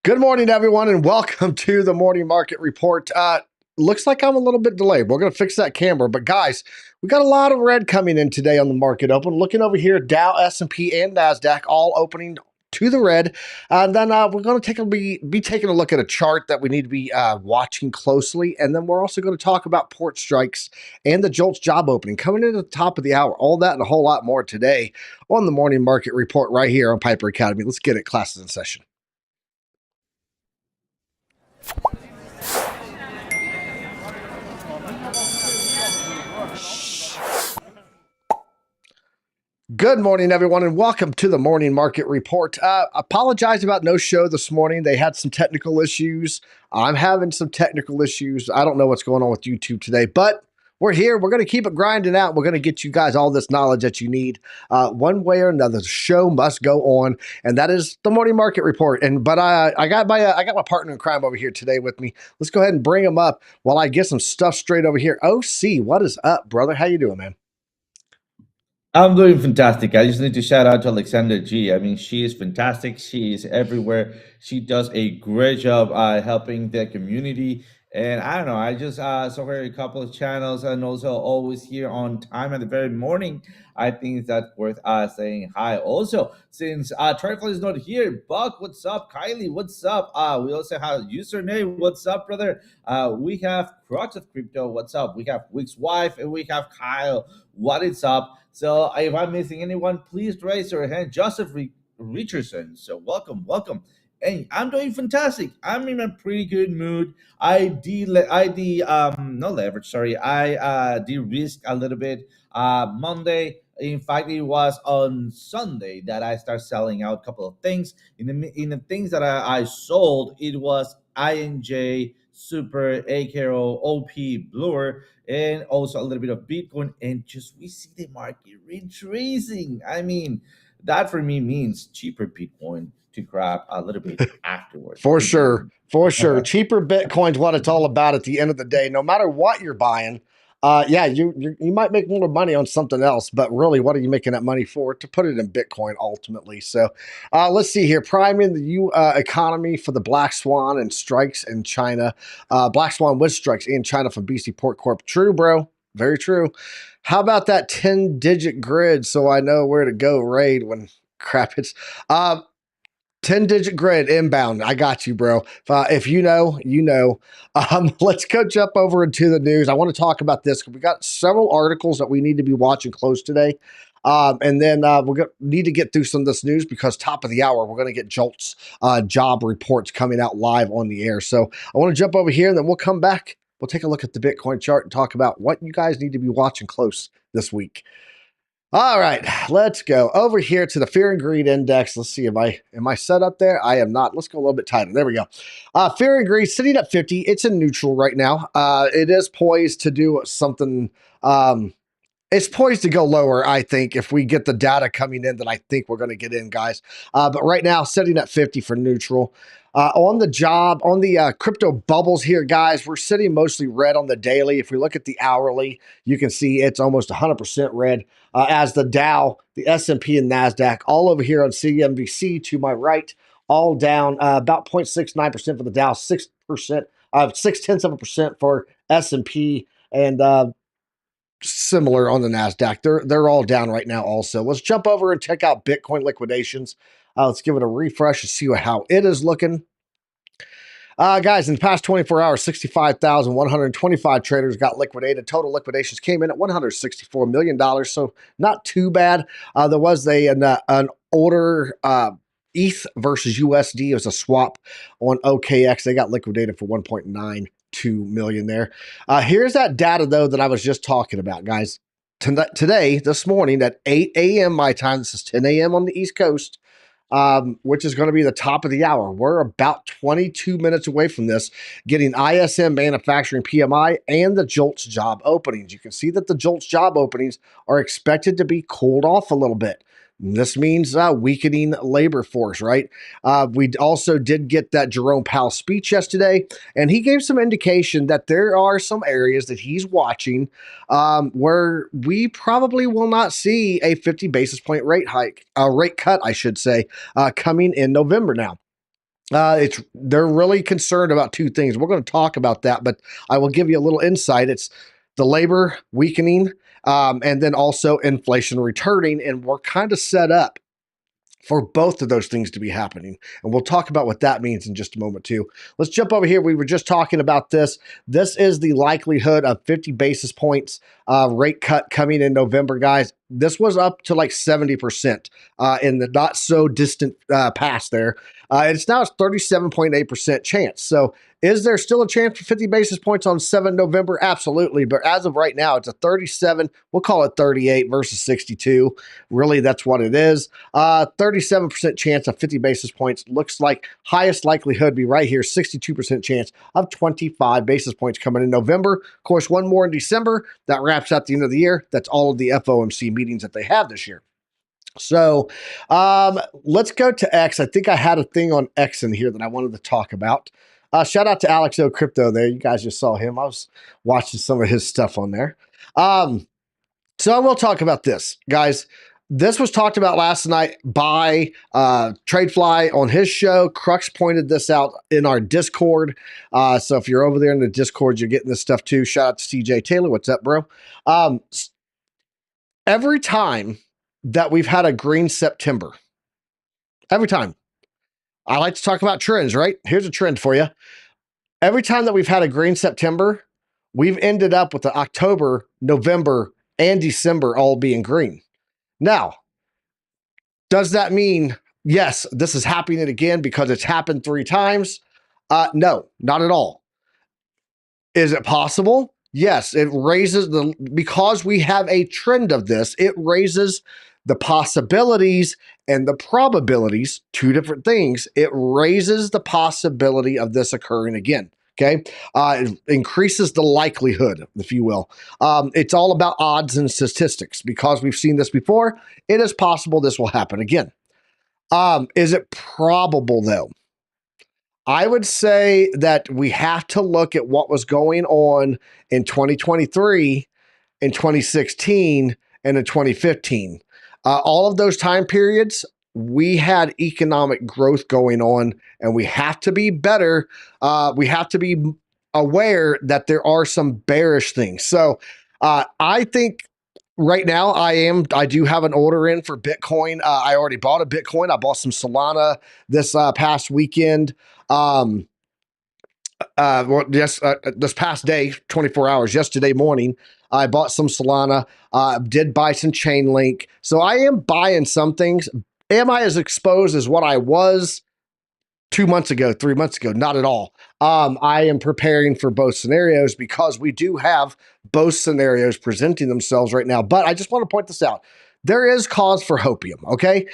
Good morning, everyone, and welcome to the morning market report. Looks like I'm a little bit delayed. We're going to fix that camera, but guys, we got a lot of red coming in today on the market open. Looking over here, Dow, S&P, and Nasdaq all opening to the red, and then we're going to be taking a look at a chart that we need to be watching closely, and then we're also going to talk about port strikes and the JOLTS job opening coming in at the top of the hour. All that and a whole lot more today on the morning market report right here on Piper Academy. Let's get it. Classes in session. Good morning, everyone, and welcome to the morning market report. Apologize about no show this morning. They had some technical issues. I'm having some technical issues. I don't know what's going on with YouTube today, but we're here. We're going to keep it grinding out. We're going to get you guys all this knowledge that you need. One way or another, the show must go on, and that is the morning market report. But I got my partner in crime over here today with me. Let's go ahead and bring him up while I get some stuff straight over here. OC, what is up, brother? How you doing, man? I'm doing fantastic. I just need to shout out to Alexander G. I mean, she is fantastic. She is everywhere. She does a great job helping the community. And I don't know, I just saw her a couple of channels and also always here on time at the very morning. I think that's worth saying hi. Also, since Trifle is not here, Buck, what's up? Kylie, what's up? We also have username, what's up, brother? We have Crux of Crypto, what's up? We have Wick's wife, and we have Kyle, what is up? So if I'm missing anyone, please raise your hand. Joseph Richardson. So welcome. And I'm doing fantastic. I'm in a pretty good mood. Not leverage. Sorry, I de-risk a little bit. Monday. In fact, it was on Sunday that I start selling out a couple of things. In the things that I sold, it was INJ, Super, AKRO, OP, Bluer, and also a little bit of Bitcoin. And just we see the market retracing. I mean, that for me means cheaper Bitcoin to grab a little bit afterwards. For What do you sure. think? For sure. Cheaper Bitcoin's what it's all about at the end of the day. No matter what you're buying, yeah, you might make more money on something else, but really, what are you making that money for? To put it in Bitcoin ultimately. So let's see here. Priming the economy for the Black Swan and strikes in China. Black Swan with strikes in China from BC Port Corp. True, bro. Very true. How about that 10-digit grid so I know where to go raid when crap hits? 10-digit grid inbound. I got you, bro. If you know, you know. Let's go jump over into the news. I want to talk about this. We got several articles that we need to be watching close today. And then we're going to need to get through some of this news because top of the hour, we're going to get JOLTS job reports coming out live on the air. So I want to jump over here and then we'll come back. We'll take a look at the Bitcoin chart and talk about what you guys need to be watching close this week. All right, let's go over here to the fear and greed index. Let's see, am I set up there? I am not. Let's go a little bit tighter. There we go. Fear and greed sitting at 50. It's in neutral right now. It is poised to do something. It's poised to go lower, I think, if we get the data coming in that I think we're going to get in, guys. But right now, sitting at 50 for neutral. On the crypto bubbles here, guys, we're sitting mostly red on the daily. If we look at the hourly, you can see it's almost 100% red. As the Dow, the S&P, and Nasdaq, all over here on CNBC to my right, all down about 0.69% for the Dow, 6%, 0.6% for S&P, and similar on the Nasdaq. They're all down right now. Also, let's jump over and check out Bitcoin liquidations. Let's give it a refresh and see how it is looking. Guys, in the past 24 hours, 65,125 traders got liquidated. Total liquidations came in at $164 million, so not too bad. There was an order ETH versus USD. It was a swap on OKX. They got liquidated for 1.92 million there. Here's that data, though, that I was just talking about, guys. Today, this morning at 8 a.m. my time, this is 10 a.m. on the East Coast, which is going to be the top of the hour. We're about 22 minutes away from this, getting ISM manufacturing PMI and the JOLTS job openings. You can see that the JOLTS job openings are expected to be cooled off a little bit. This means weakening labor force, right? We also did get that Jerome Powell speech yesterday, and he gave some indication that there are some areas that he's watching where we probably will not see a 50 basis point rate cut, I should say, coming in November now. They're really concerned about two things. We're going to talk about that, but I will give you a little insight. It's the labor weakening, and then also inflation returning, and we're kind of set up for both of those things to be happening. And we'll talk about what that means in just a moment, too. Let's jump over here. We were just talking about this. This is the likelihood of 50 basis points rate cut coming in November, guys. This was up to like 70% in the not so distant past there. It's now a 37.8% chance. So is there still a chance for 50 basis points on 7 November? Absolutely. But as of right now, it's a 37. We'll call it 38 versus 62. Really, that's what it is. 37% chance of 50 basis points. Looks like highest likelihood be right here. 62% chance of 25 basis points coming in November. Of course, one more in December. That wraps up the end of the year. That's all of the FOMC meetings that they have this year. So let's go to X. I think I had a thing on X in here that I wanted to talk about. Shout out to Alex O Crypto there. You guys just saw him. I was watching some of his stuff on there. So I will talk about this, guys. This was talked about last night by Tradefly on his show. Crux pointed this out in our Discord. So if you're over there in the Discord, you're getting this stuff too. Shout out to CJ Taylor. What's up, bro? Every time that we've had a green September, every time, I like to talk about trends, right? Here's a trend for you. Every time that we've had a green September, we've ended up with the October, November, and December all being green. Now, does that mean, yes, this is happening again because it's happened 3 times? No, not at all. Is it possible? Yes, it raises because we have a trend of this, it raises the possibilities and the probabilities, two different things. It raises the possibility of this occurring again. Okay. It increases the likelihood, if you will. It's all about odds and statistics. Because we've seen this before, it is possible this will happen again. Is it probable, though? I would say that we have to look at what was going on in 2023, in 2016, and in 2015. All of those time periods, we had economic growth going on, and we have to be better. We have to be aware that there are some bearish things. So I think right now I do have an order in for Bitcoin. I already bought a Bitcoin. I bought some Solana this past weekend. This past day, 24 hours, yesterday morning, I bought some Solana, did buy some Chainlink. So I am buying some things. Am I as exposed as what I was 2 months ago, 3 months ago? Not at all. I am preparing for both scenarios because we do have both scenarios presenting themselves right now. But I just want to point this out. There is cause for hopium, okay?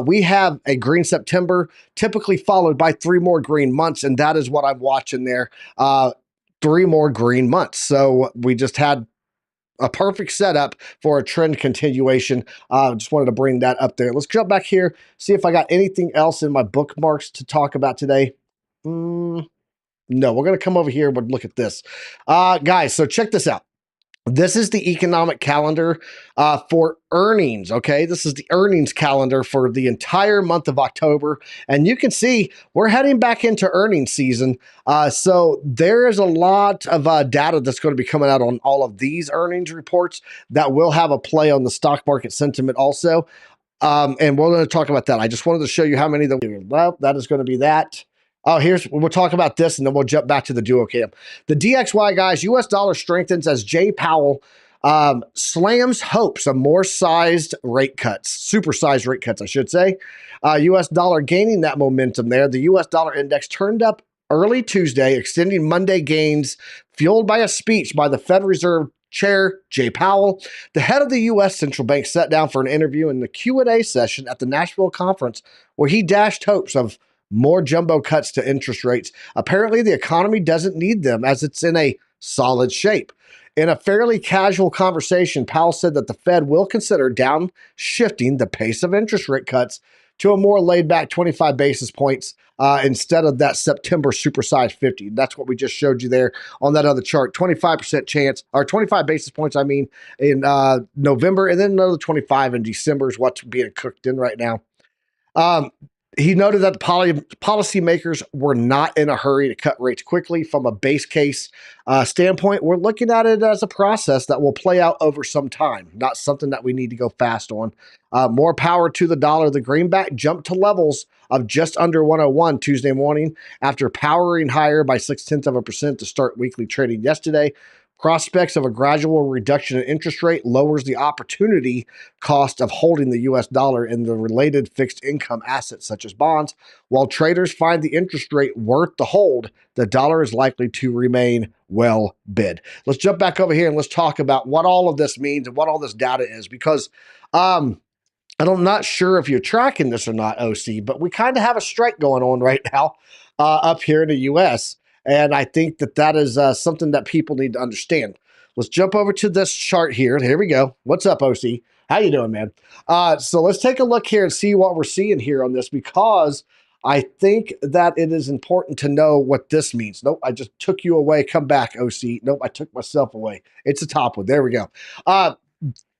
We have a green September, typically followed by 3 more green months, and that is what I'm watching there. 3 more green months. So we just had a perfect setup for a trend continuation. Just wanted to bring that up there. Let's jump back here, see if I got anything else in my bookmarks to talk about today. No, we're going to come over here and look at this. Guys, so check this out. This is the economic calendar for earnings, okay? This is the earnings calendar for the entire month of October. And you can see we're heading back into earnings season. So there is a lot of data that's going to be coming out on all of these earnings reports that will have a play on the stock market sentiment also. And we're going to talk about that. I just wanted to show you how many that is going to be that. Oh, we'll talk about this and then we'll jump back to the duo cam. The DXY, guys, US dollar strengthens as Jay Powell slams hopes of more sized rate cuts, supersized rate cuts, I should say. US dollar gaining that momentum there. The US dollar index turned up early Tuesday, extending Monday gains, fueled by a speech by the Fed Reserve Chair Jay Powell. The head of the U.S. Central Bank sat down for an interview in the Q&A session at the Nashville conference where he dashed hopes of more jumbo cuts to interest rates. Apparently, the economy doesn't need them as it's in a solid shape. In a fairly casual conversation, Powell said that the Fed will consider downshifting the pace of interest rate cuts to a more laid-back 25 basis points instead of that September supersized 50. That's what we just showed you there on that other chart. 25% chance, or 25 basis points, I mean, in November, and then another 25 in December is what's being cooked in right now. He noted that policymakers were not in a hurry to cut rates quickly. From a base case standpoint, we're looking at it as a process that will play out over some time, not something that we need to go fast on. More power to the dollar. The greenback jumped to levels of just under 101 Tuesday morning after powering higher by 0.6% to start weekly trading yesterday. Prospects of a gradual reduction in interest rate lowers the opportunity cost of holding the US dollar and the related fixed income assets such as bonds. While traders find the interest rate worth the hold, the dollar is likely to remain well bid. Let's jump back over here and let's talk about what all of this means and what all this data is because and I'm not sure if you're tracking this or not, OC, but we kind of have a strike going on right now up here in the U.S. And I think that that is something that people need to understand. Let's jump over to this chart here. Here we go. What's up, OC? How you doing, man? So let's take a look here and see what we're seeing here on this because I think that it is important to know what this means. Nope, I just took you away. Come back, OC. Nope, I took myself away. It's the top one. There we go.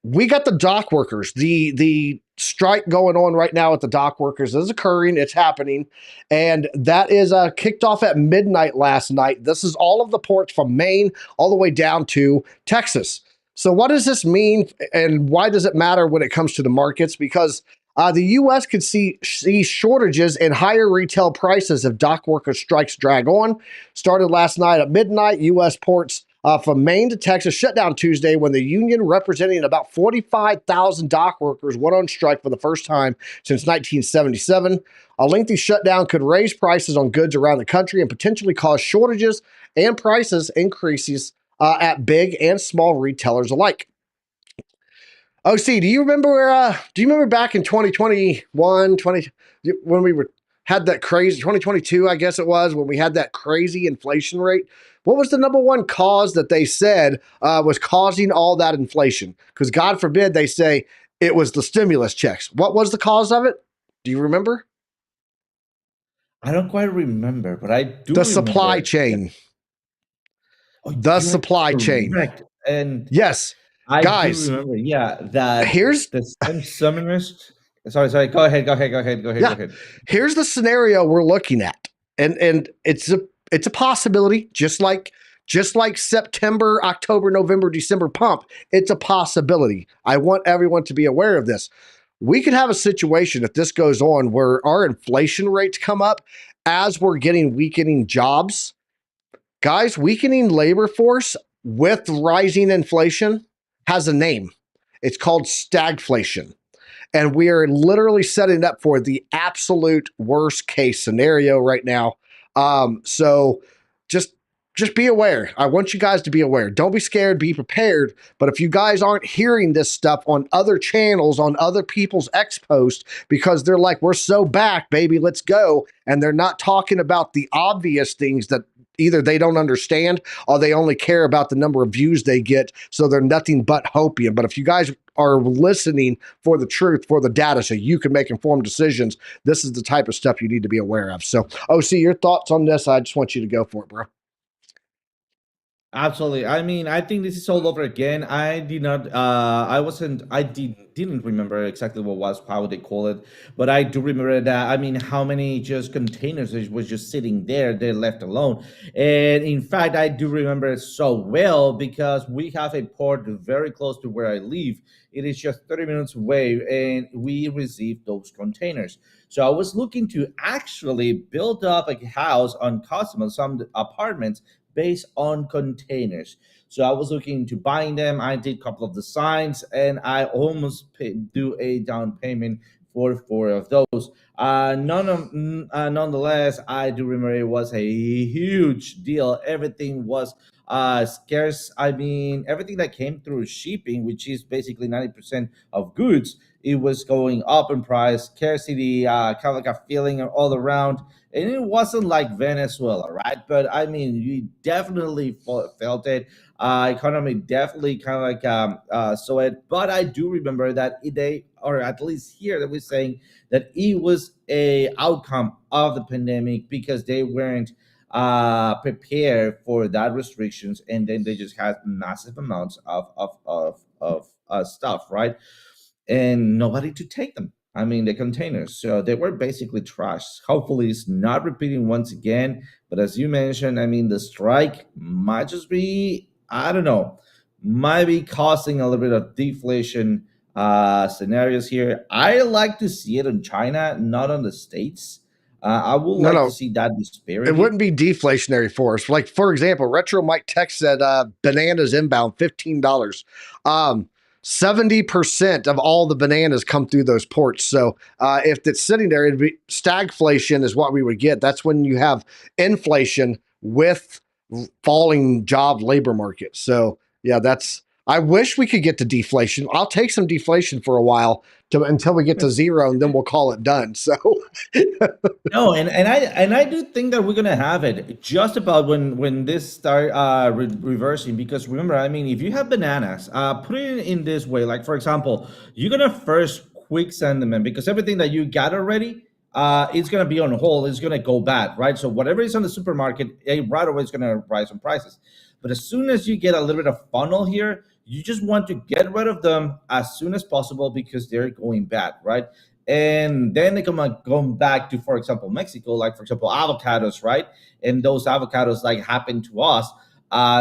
We got the dock workers. The strike going on right now at the dock workers is occurring. It's happening, and that is kicked off at midnight last night. This is all of the ports from Maine all the way down to Texas. So, what does this mean, and why does it matter when it comes to the markets? Because the U.S. could see shortages and higher retail prices if dock worker strikes drag on. Started last night at midnight. U.S. ports from Maine to Texas shut down Tuesday when the union representing about 45,000 dock workers went on strike for the first time since 1977. A lengthy shutdown could raise prices on goods around the country and potentially cause shortages and prices increases at big and small retailers alike. OC, do you remember back in 2021, 20 when we were had that crazy 2022, I guess it was, when we had that crazy inflation rate? What was the number one cause that they said was causing all that inflation? Because God forbid they say it was the stimulus checks. What was the cause of it? Do you remember? I don't quite remember, but I do The supply remember. chain. Oh, The you're supply chain. correct. And Yes. I do Guys, remember, yeah, that here's the same summoners. Sorry. Go ahead. Go yeah, ahead. here's the scenario we're looking at, and it's a possibility, just like September, October, November, December pump. It's a possibility. I want everyone to be aware of this. We could have a situation if this goes on where our inflation rates come up as we're getting weakening jobs. Guys, weakening labor force with rising inflation has a name. It's called stagflation, and we are literally setting up for the absolute worst case scenario right now. So just just be aware. I want you guys to be aware. Don't be scared, be prepared. But if you guys aren't hearing this stuff on other channels, on other people's X posts, because they're like, we're so back, baby, let's go. And they're not talking about the obvious things that either they don't understand or they only care about the number of views they get. So they're nothing but hopium. But if you guys are listening for the truth, for the data, so you can make informed decisions, this is the type of stuff you need to be aware of. So, OC, your thoughts on this? I just want you to go for it, bro. Absolutely. I mean, I think this is all over again. I did not. I wasn't. I didn't remember exactly what was how they call it, but I do remember that. I mean, how many just containers was just sitting there, they're left alone. And in fact, I do remember it so well because we have a port very close to where I live. It is just 30 minutes away, and we received those containers. So I was looking to actually build up a house on custom, some apartments based on containers. So I was looking into buying them. I did a couple of designs, and I almost do a down payment for four of those. Nonetheless, I do remember it was a huge deal. Everything was scarce. I mean, everything that came through shipping, which is basically 90% of goods, it was going up in price. Scarcity, kind of like a feeling all around, and it wasn't like Venezuela, right? But I mean, you definitely felt it. Economy definitely kind of like saw it. But I do remember that they, or at least here, that we're saying that it was a outcome of the pandemic because they weren't prepared for that restrictions, and then they just had massive amounts of stuff, right? And nobody to take them. I mean, the containers. So they were basically trashed. Hopefully, it's not repeating once again. But as you mentioned, I mean, the strike might just be, I don't know, might be causing a little bit of deflation scenarios here. I like to see it in China, not on the States. I would No, like to no, see that it disparity. wouldn't be deflationary for us. Like for example, Retro Mike Tech said bananas inbound $15. 70% of all the bananas come through those ports. So if it's sitting there, it'd be stagflation is what we would get. That's when you have inflation with falling job labor market. So yeah, that's. I wish we could get to deflation. I'll take some deflation for a while until we get to zero, and then we'll call it done. So No, and I do think that we're gonna have it just about when this start reversing. Because remember, I mean, if you have bananas, put it in this way. Like for example, you're gonna first quick send them in because everything that you got already, it's gonna be on hold. It's gonna go bad, right? So whatever is on the supermarket, right away is gonna rise in prices. But as soon as you get a little bit of funnel here, you just want to get rid of them as soon as possible because they're going bad, right? And then they come back to, for example, Mexico, like for example, avocados, right? And those avocados like happen to us.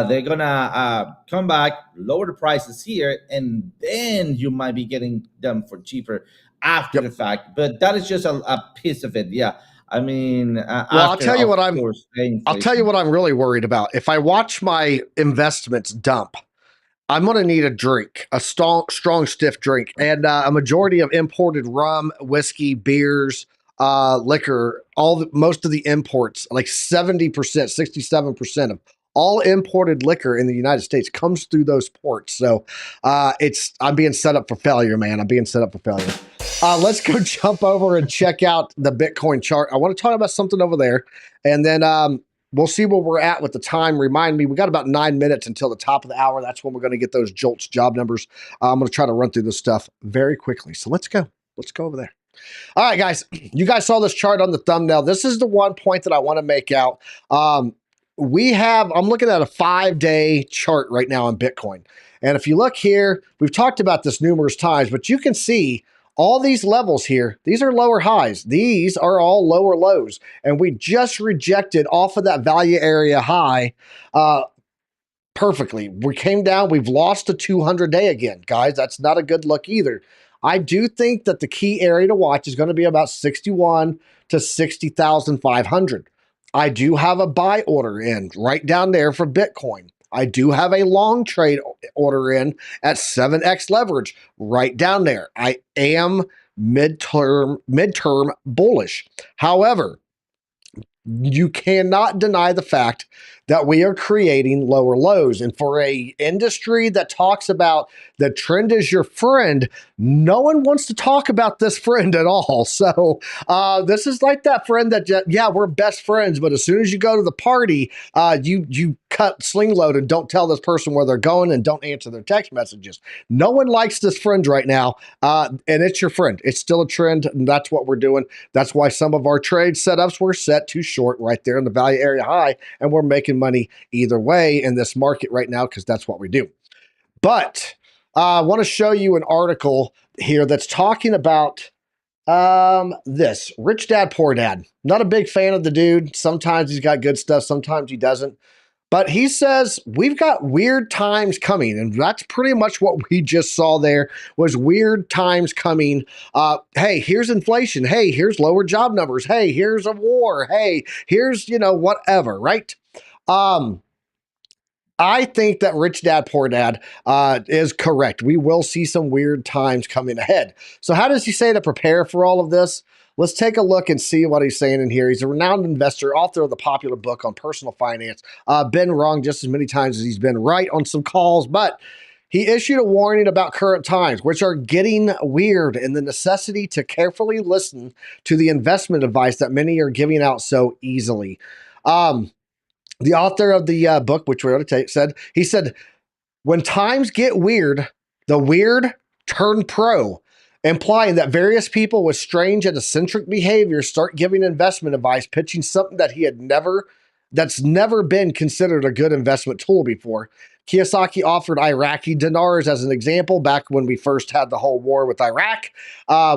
They're gonna come back, lower the prices here, and then you might be getting them for cheaper after yep. the fact. But that is just a piece of it. Yeah, I mean, Well, I'll after tell you of what I'm course the I'll tell you inflation. what I'm really worried about. If I watch my investments dump, I'm going to need a drink, a strong, stiff drink, and a majority of imported rum, whiskey, beers, liquor, most of the imports, like 70%, 67% of all imported liquor in the United States comes through those ports. So I'm being set up for failure, man. I'm being set up for failure. Let's go jump over and check out the Bitcoin chart. I want to talk about something over there, and then we'll see where we're at with the time. Remind me, we got about 9 minutes until the top of the hour. That's when we're going to get those JOLTS job numbers. I'm going to try to run through this stuff very quickly. So let's go. Let's go over there. All right, guys. You guys saw this chart on the thumbnail. This is the one point that I want to make out. I'm looking at a 5-day chart right now on Bitcoin. And if you look here, we've talked about this numerous times, but you can see all these levels here. These are lower highs. These are all lower lows. And we just rejected off of that value area high perfectly. We came down. We've lost the 200-day again, guys. That's not a good look either. I do think that the key area to watch is going to be about 61 to 60,500. I do have a buy order in right down there for Bitcoin. I do have a long trade order in at 7x leverage right down there. I am midterm bullish. However, you cannot deny the fact that we are creating lower lows. And for a industry that talks about the trend is your friend, no one wants to talk about this friend at all. So this is like that friend that, yeah, we're best friends, but as soon as you go to the party, you cut sling load and don't tell this person where they're going and don't answer their text messages. No one likes this friend right now, and it's your friend. It's still a trend, and that's what we're doing. That's why some of our trade setups were set too short right there in the value area high, and we're making money either way in this market right now because that's what we do. But I want to show you an article here that's talking about this Rich Dad Poor Dad. Not a big fan of the dude. Sometimes he's got good stuff, sometimes he doesn't. But he says we've got weird times coming, and that's pretty much what we just saw there was weird times coming. Hey, here's inflation. Hey, here's lower job numbers. Hey, here's a war. Hey, here's whatever, right? I think that Rich Dad Poor Dad is correct. We will see some weird times coming ahead. So how does he say to prepare for all of this? Let's take a look and see what he's saying in here. He's a renowned investor, author of the popular book on personal finance. Been wrong just as many times as he's been right on some calls, but he issued a warning about current times, which are getting weird, and the necessity to carefully listen to the investment advice that many are giving out so easily. The author of the book, which we already said, he said, when times get weird, the weird turn pro, implying that various people with strange and eccentric behavior start giving investment advice, pitching something that that's never been considered a good investment tool before. Kiyosaki offered Iraqi dinars as an example back when we first had the whole war with Iraq.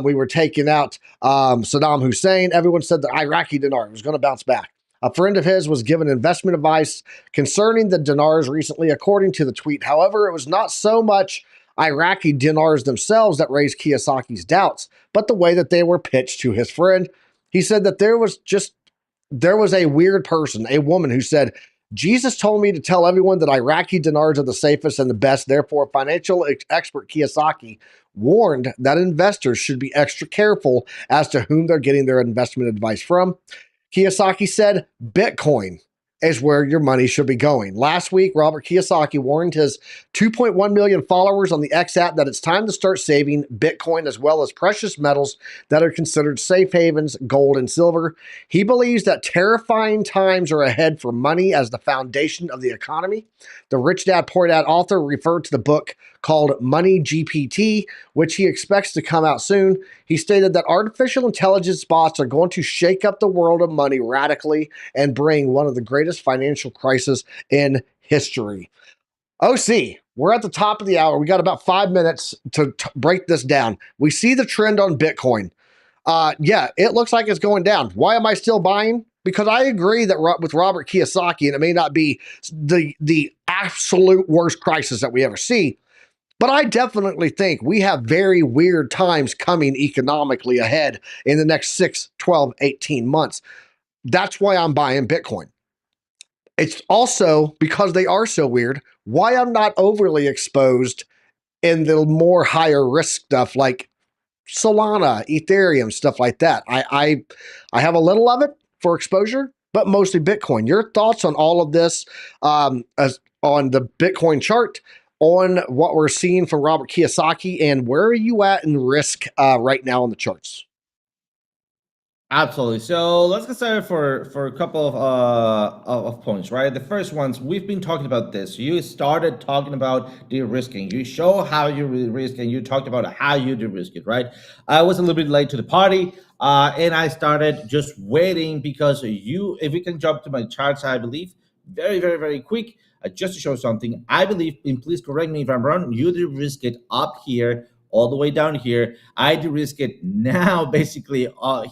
We were taking out Saddam Hussein. Everyone said the Iraqi dinar was going to bounce back. A friend of his was given investment advice concerning the dinars recently, according to the tweet. However, it was not so much Iraqi dinars themselves that raised Kiyosaki's doubts, but the way that they were pitched to his friend. He said that there was a weird person, a woman who said, Jesus told me to tell everyone that Iraqi dinars are the safest and the best. Therefore, financial expert Kiyosaki warned that investors should be extra careful as to whom they're getting their investment advice from. Kiyosaki said Bitcoin is where your money should be going. Last week, Robert Kiyosaki warned his 2.1 million followers on the X app that it's time to start saving Bitcoin as well as precious metals that are considered safe havens, gold and silver. He believes that terrifying times are ahead for money as the foundation of the economy. The Rich Dad Poor Dad author referred to the book called Money GPT, which he expects to come out soon. He stated that artificial intelligence bots are going to shake up the world of money radically and bring one of the greatest financial crises in history. OC, we're at the top of the hour. We got about 5 minutes to break this down. We see the trend on Bitcoin. Yeah, it looks like it's going down. Why am I still buying? Because I agree that with Robert Kiyosaki, and it may not be the absolute worst crisis that we ever see, but I definitely think we have very weird times coming economically ahead in the next 6, 12, 18 months. That's why I'm buying Bitcoin. It's also because they are so weird, why I'm not overly exposed in the more higher risk stuff like Solana, Ethereum, stuff like that. I have a little of it for exposure, but mostly Bitcoin. Your thoughts on all of this, as on the Bitcoin chart, on what we're seeing from Robert Kiyosaki, and where are you at in risk right now on the charts? Absolutely. So let's get started for a couple of points, right? The first ones we've been talking about this. You started talking about de-risking. You show how you risk, and you talked about how you de-risk it, right? I was a little bit late to the party, and I started just waiting because you. If we can jump to my charts, I believe very, very, very quick, just to show something. I believe, and please correct me if I'm wrong. You de-risk it up here all the way down here. I de-risk it now, basically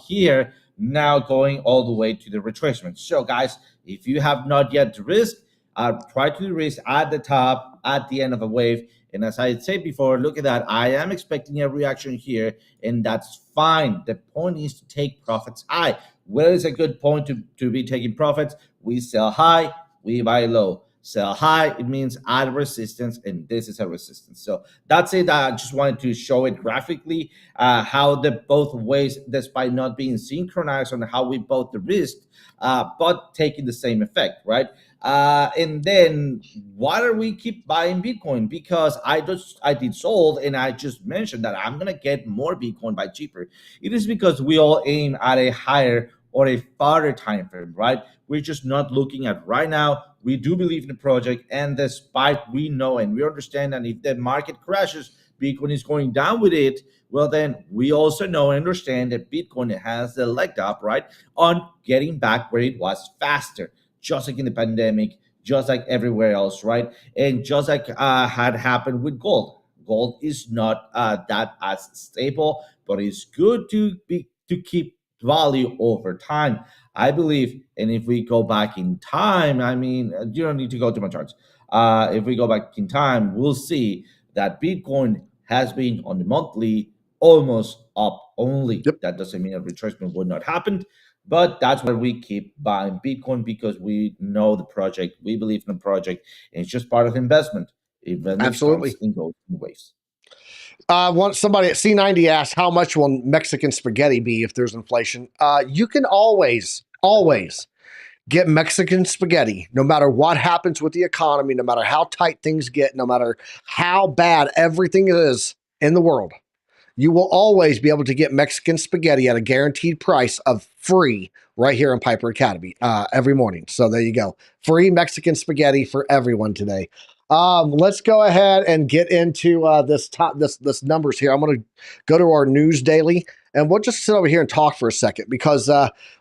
here, now going all the way to the retracement. So, guys, if you have not yet de-risked, try to de-risk at the top, at the end of a wave. And as I said before, look at that. I am expecting a reaction here, and that's fine. The point is to take profits high. Where is a good point to be taking profits? We sell high, we buy low. Sell high, it means add resistance, and this is a resistance. So that's it. I just wanted to show it graphically, how the both ways, despite not being synchronized on how we both the risk, but taking the same effect, right? And then why do we keep buying Bitcoin? Because I did sold, and I just mentioned that I'm gonna get more Bitcoin by cheaper. It is because we all aim at a higher or a farther time frame, right? We're just not looking at right now. We do believe in the project, and despite we know and we understand that if the market crashes, Bitcoin is going down with it. Well, then we also know and understand that Bitcoin has the leg up, right, on getting back where it was faster, just like in the pandemic, just like everywhere else, right? And just like had happened with gold. Gold is not that as stable, but it's good to keep value over time. I believe, and if we go back in time, I mean, you don't need to go to my charts. If we go back in time, we'll see that Bitcoin has been on the monthly almost up only. Yep, That doesn't mean a retracement would not happen, but that's where we keep buying Bitcoin because we know the project, we believe in the project, and it's just part of the investment. Investment comes absolutely. and goes in waves. Somebody at C90 asked, how much will Mexican spaghetti be if there's inflation? You can always get Mexican spaghetti, no matter what happens with the economy, no matter how tight things get, no matter how bad everything is in the world. You will always be able to get Mexican spaghetti at a guaranteed price of free right here in Piper Academy every morning. So there you go. Free Mexican spaghetti for everyone today. Let's go ahead and get into this numbers here. I'm going to go to our news daily. and we'll just sit over here and talk for a second because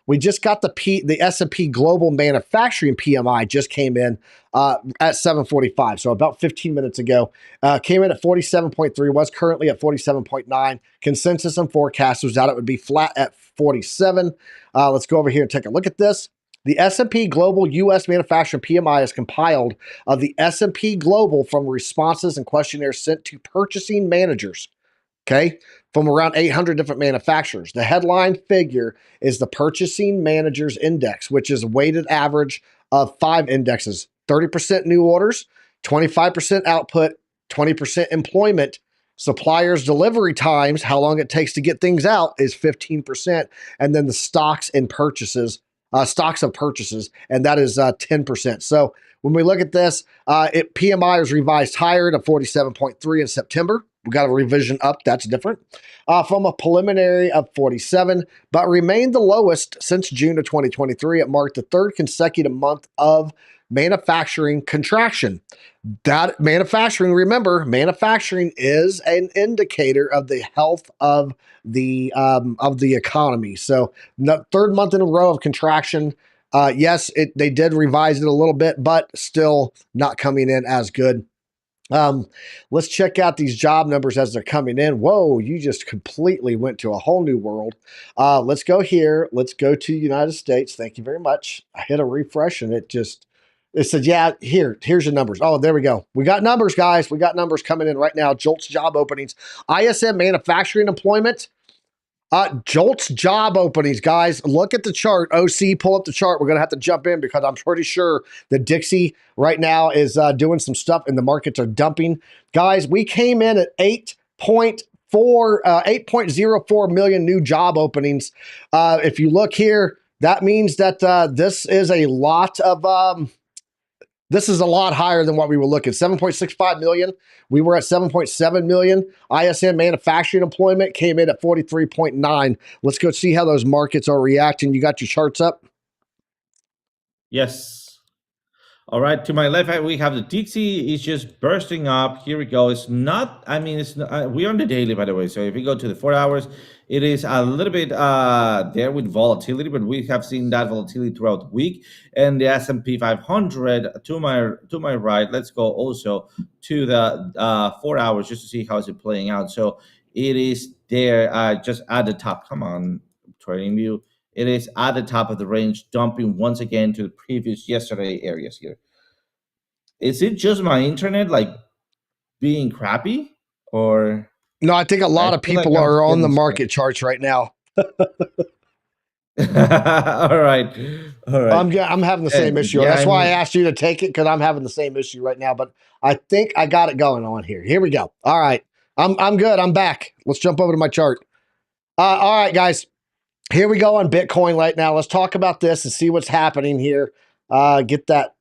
we just got the S&P Global Manufacturing PMI just came in at 7:45, so about 15 minutes ago. Came in at 47.3, was currently at 47.9. Consensus and forecasters out it would be flat at 47. Let's go over here and take a look at this. The S&P Global U.S. Manufacturing PMI is compiled of the S&P Global from responses and questionnaires sent to purchasing managers, okay, from around 800 different manufacturers. The headline figure is the Purchasing Managers Index, which is a weighted average of 5 indexes: 30% new orders, 25% output, 20% employment. Suppliers' delivery times, how long it takes to get things out, is 15%. And then the stocks and purchases, stocks of purchases, and that is 10%. So when we look at this, PMI was revised higher to 47.3 in September. We got a revision up. That's different from a preliminary of 47, but remained the lowest since June of 2023. It marked the third consecutive month of manufacturing contraction. That manufacturing, remember, manufacturing is an indicator of the health of the economy. So, third month in a row of contraction. Yes, they did revise it a little bit, but still not coming in as good. Let's check out these job numbers as they're coming in. Whoa, you just completely went to a whole new world. Let's go here. Let's go to United States. Thank you very much. I hit a refresh and it said, yeah, here's your numbers. Oh, there we go. We got numbers, guys. We got numbers coming in right now. JOLTS job openings, ISM manufacturing employment. JOLTS job openings, guys. Look at the chart. OC, pull up the chart. We're going to have to jump in because I'm pretty sure that Dixie right now is doing some stuff and the markets are dumping. Guys, we came in at 8.04 million new job openings. If you look here, that means that this is a lot of this is a lot higher than what we were looking. 7.65 million. We were at 7.7 million. ISM manufacturing employment came in at 43.9. Let's go see how those markets are reacting. You got your charts up? Yes. All right, to my left, we have the Dixie is just bursting up. Here we go. It's not, I mean, it's not, we're on the daily, by the way. So if we go to the 4 hours, it is a little bit there with volatility, but we have seen that volatility throughout the week. And the S&P 500 to my right. Let's go also to the 4 hours just to see how is it playing out. So it is there just at the top. Come on, trading view. It is at the top of the range, dumping once again to the previous yesterday areas here. Is it just my internet like being crappy, or No, I think a I lot of feel like people I'm are on the getting market charts right now. all right, all right. I'm having the same And issue. yeah, That's I why I mean, asked you to take it because I'm having the same issue right now. But I think I got it going on here. Here we go. All right, I'm good. I'm back. Let's jump over to my chart. All right, guys. Here we go on Bitcoin right now. Let's talk about this and see what's happening here. Get that.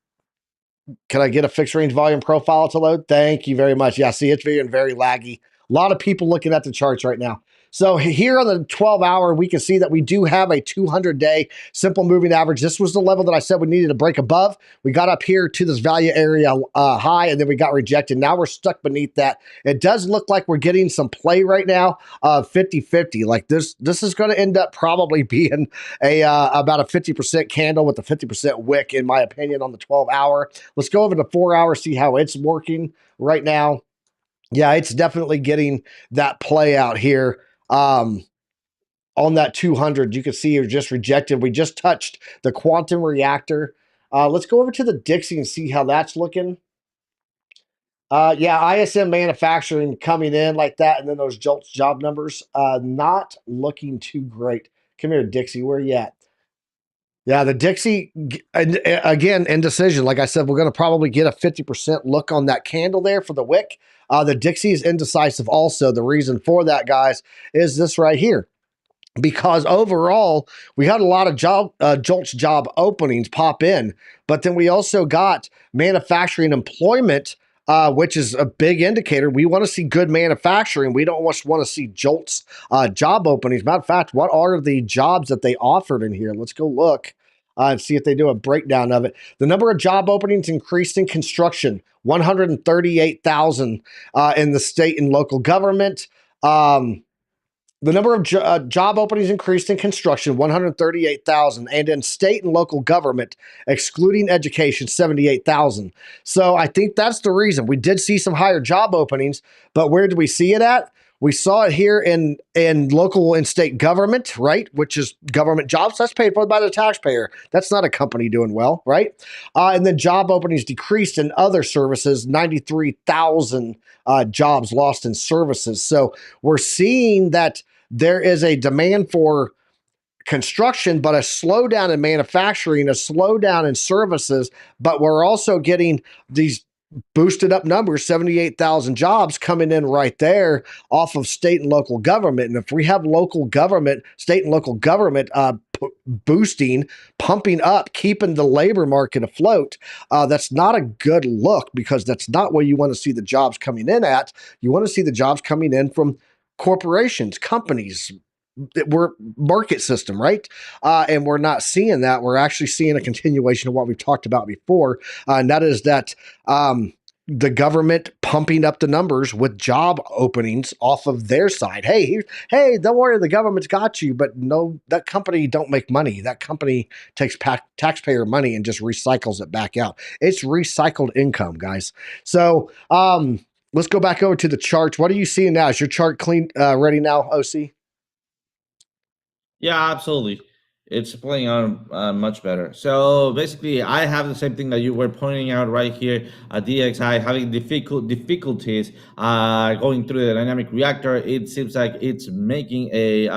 Can I get a fixed range volume profile to load? Thank you very much. Yeah, see, it's being very laggy. A lot of people looking at the charts right now. So here on the 12-hour, we can see that we do have a 200-day simple moving average. This was the level that I said we needed to break above. We got up here to this value area high, and then we got rejected. Now we're stuck beneath that. It does look like we're getting some play right now, 50-50. Like this is going to end up probably being about a 50% candle with a 50% wick, in my opinion, on the 12-hour. Let's go over to 4 hours, see how it's working right now. Yeah, it's definitely getting that play out here. On that 200, you can see you're just rejected. We just touched the quantum reactor. Let's go over to the Dixie and see how that's looking. Yeah, ISM manufacturing coming in like that, and then those JOLTS job numbers not looking too great. Come here, Dixie. Where you at? Yeah, the Dixie, again, indecision. Like I said, we're going to probably get a 50% look on that candle there for the wick. The Dixie is indecisive also. The reason for that, guys, is this right here. Because overall, we had a lot of JOLTS job openings pop in, but then we also got manufacturing employment, which is a big indicator. We want to see good manufacturing. We don't want to see JOLTS job openings. Matter of fact, what are the jobs that they offered in here? Let's go look and see if they do a breakdown of it. The number of job openings increased in construction, 138,000 in the state and local government. The number of job openings increased in construction, 138,000, and in state and local government, excluding education, 78,000. So I think that's the reason. We did see some higher job openings, but where did we see it at? We saw it here in local and state government, right? Which is government jobs. That's paid for by the taxpayer. That's not a company doing well, right? And then job openings decreased in other services, 93,000 jobs lost in services. So we're seeing that there is a demand for construction, but a slowdown in manufacturing, a slowdown in services. But we're also getting these boosted up numbers, 78,000 jobs coming in right there off of state and local government. And if we have local government, state and local government boosting, pumping up, keeping the labor market afloat, that's not a good look, because that's not where you want to see the jobs coming in at. You want to see the jobs coming in from corporations, companies. We're market system, right? And we're not seeing that. We're actually seeing a continuation of what we've talked about before, and that is that the government pumping up the numbers with job openings off of their side. Hey, don't worry, the government's got you, but no, that company don't make money. That company takes taxpayer money and just recycles it back out. It's recycled income, guys. So let's go back over to the charts. What are you seeing now? Is your chart clean, ready now, OC? Yeah, absolutely. It's playing on much better. So basically, I have the same thing that you were pointing out right here. DXI having difficulties going through the dynamic reactor. It seems like it's making a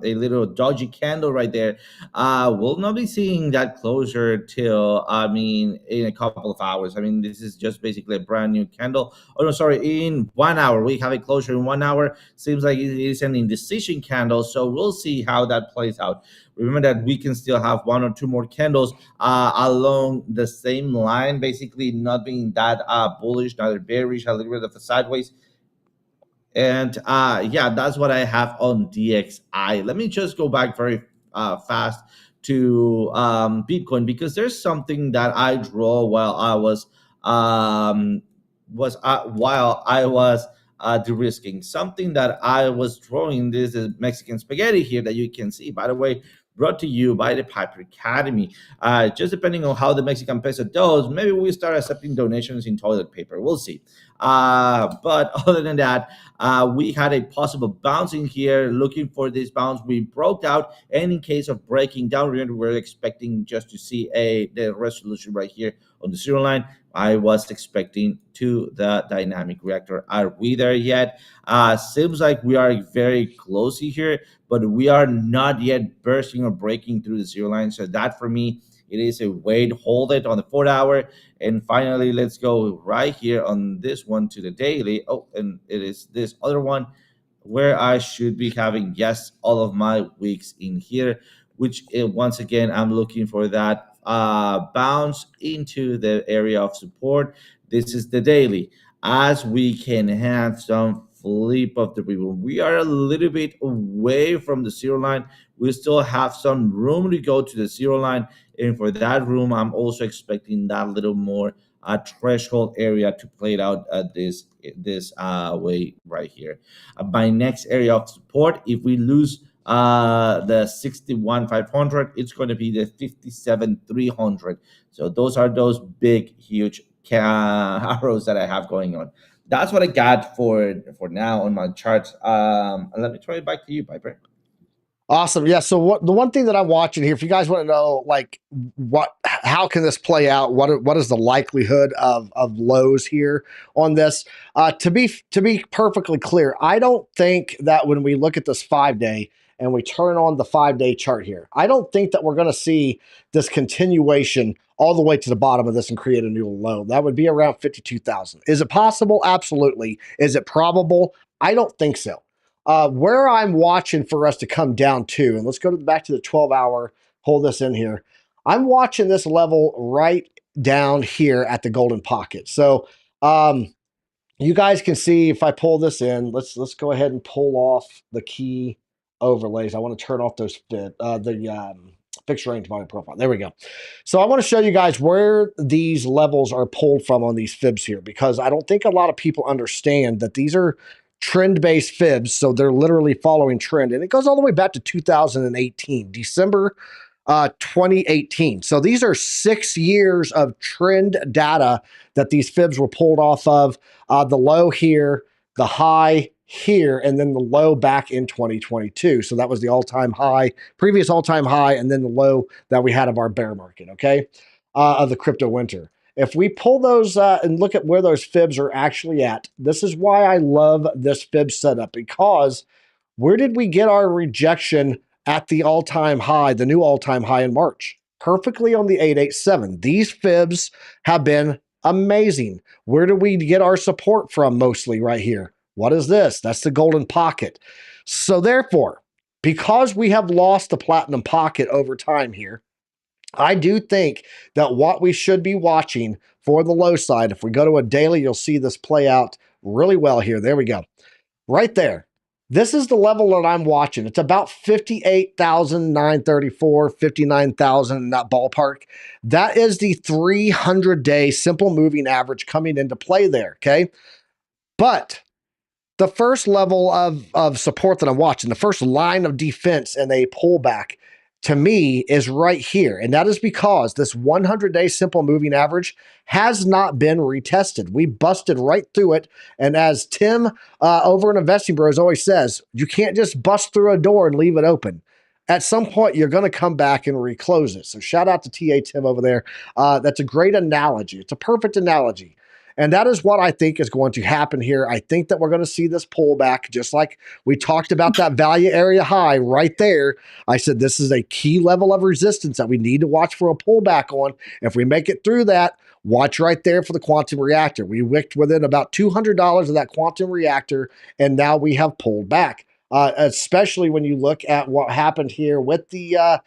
little dodgy candle right there. We'll not be seeing that closure till, I mean, in a couple of hours. I mean, this is just basically a brand new candle. Oh no, sorry, in 1 hour we have a closure in 1 hour. Seems like it is an indecision candle. So we'll see how that plays out. Remember that we can still have one or two more candles along the same line, basically not being that bullish, neither bearish, a little bit of a sideways. And yeah, that's what I have on DXI. Let me just go back very fast to Bitcoin, because there's something that I draw while I was de-risking. Something that I was drawing. This is Mexican spaghetti here that you can see. By the way, brought to you by the Piper Academy. Just depending on how the Mexican peso does, maybe we start accepting donations in toilet paper. We'll see. But other than that, we had a possible bouncing here, looking for this bounce. We broke out, and in case of breaking down, remember, we're expecting just to see the resolution right here on the zero line. I was expecting to the dynamic reactor. Are we there yet? Seems like we are very close here, but we are not yet bursting or breaking through the zero line. So that for me, it is a wait, hold it on the 4 hour. And finally, let's go right here on this one to the daily. Oh, and it is this other one where I should be having, yes, all of my weeks in here, which once again, I'm looking for that bounce into the area of support. This is the daily. As we can have some flip of the ribbon, we are a little bit away from the zero line. We still have some room to go to the zero line. And for that room, I'm also expecting that little more threshold area to play it out this way right here. My next area of support, if we lose the 61,500, it's going to be the 57,300. So those are those big, huge arrows that I have going on. That's what I got for now on my charts. Let me throw it back to you, Piper. Awesome. Yeah. So what the one thing that I'm watching here, if you guys want to know, like how can this play out? What is the likelihood of lows here on this? To be perfectly clear, I don't think that when we look at this 5 day and we turn on the 5 day chart here, I don't think that we're going to see this continuation all the way to the bottom of this and create a new low. That would be around 52,000. Is it possible? Absolutely. Is it probable? I don't think so. Where I'm watching for us to come down to, and let's go back to the 12 hour, hold this in here. I'm watching this level right down here at the golden pocket. So you guys can see if I pull this in, let's go ahead and pull off the key overlays. I want to turn off those fixed range volume profile. There we go. So I want to show you guys where these levels are pulled from on these fibs here, because I don't think a lot of people understand that these are trend-based fibs, so they're literally following trend, and it goes all the way back to 2018, December 2018. So these are 6 years of trend data that these fibs were pulled off of. The low here, the high here, and then the low back in 2022. So that was the all-time high, previous all-time high, and then the low that we had of our bear market, okay, of the crypto winter. If we pull those and look at where those fibs are actually at, this is why I love this fib setup, because where did we get our rejection at the all-time high, the new all-time high in March? Perfectly on the 887. These fibs have been amazing. Where do we get our support from mostly right here? What is this? That's the golden pocket. So therefore, because we have lost the platinum pocket over time here, I do think that what we should be watching for the low side, if we go to a daily, you'll see this play out really well here. There we go. Right there. This is the level that I'm watching. It's about 58,934, 59,000 in that ballpark. That is the 300-day simple moving average coming into play there, okay? But the first level of support that I'm watching, the first line of defense and a pullback to me is right here. And that is because this 100-day simple moving average has not been retested. We busted right through it. And as Tim over in Investing Bros always says, you can't just bust through a door and leave it open. At some point, you're going to come back and reclose it. So shout out to TA Tim over there. That's a great analogy. It's a perfect analogy. And that is what I think is going to happen here. I think that we're going to see this pullback, just like we talked about that value area high right there. I said this is a key level of resistance that we need to watch for a pullback on. If we make it through that, watch right there for the quantum reactor. We wicked within about $200 of that quantum reactor, and now we have pulled back. Especially when you look at what happened here with the